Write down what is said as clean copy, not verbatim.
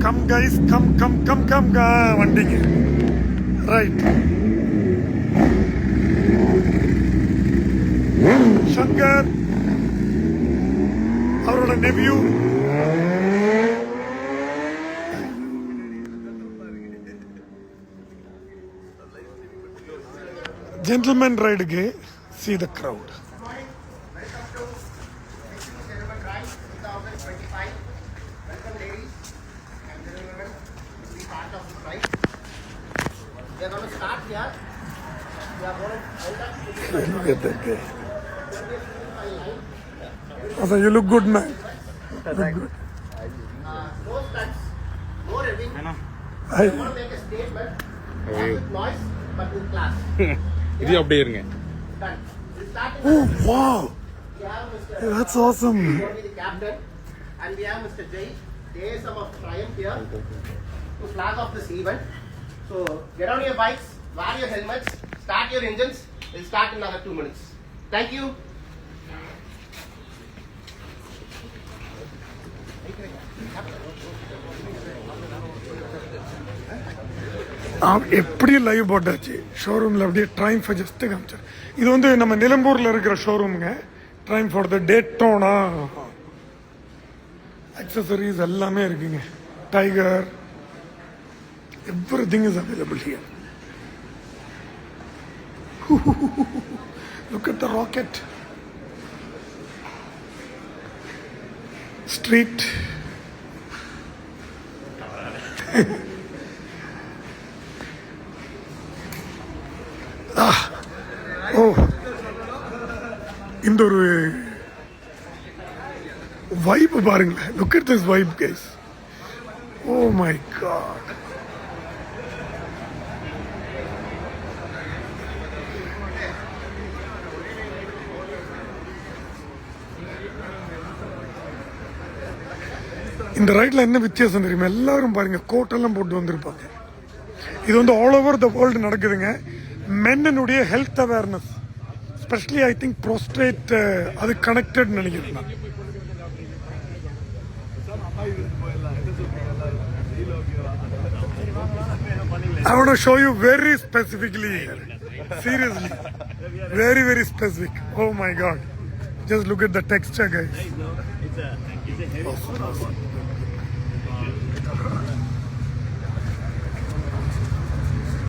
Come guys, come come come come வண்டிங்க. Right, Shankar அவரோட நெவியூ gentleman ரைடுக்கு. see the crowd. We are going to start here. We are going to end up. Look at that guy. Also, you look good, man. Look good. No stunts, no revving. I, We want to make a statement. Not with noise, but with class. இது அப்படியே இருங்க. Done. We start in oh, wow. We have Mr. Hey, that's awesome. Will be the captain, and we have Mr. Jay, ASM of Triumph here, to flag off this event. So get on your bikes, wear your helmets, start your engines. We'll start in another 2 minutes. Thank you. எப்படி live போட்டாச்சு ஷோரூமில் அப்படியே ட்ரைம்ஃபை just காமிச்சார். இது வந்து நம்ம நிலம்பூரில் இருக்கிற ஷோரூமுங்க. ட்ரைம் for the Daytona accessories எல்லாமே இருக்குங்க. Tiger, everything is available here. Look at the rocket. Street. இந்த ஒரு வைப் பாருங்களேன். Look at this vibe guys. Oh my God. இந்த ரைட்ல என்ன வித்தியாசம் தெரியுமா? எல்லாரும் பாருங்க கோட்டெல்லாம் போட்டு வந்திருப்பாங்க. இது வந்து ஆல் ஓவர் த வேர்ல்டு நடக்குதுங்க. மென்னுடைய health awareness, specially I think prostate அது கனெக்டட் நினைக்கிறேன் நான். I want to show you very specifically here. Seriously, very very specific. Oh my God, just look at the texture, guys. Awesome, awesome.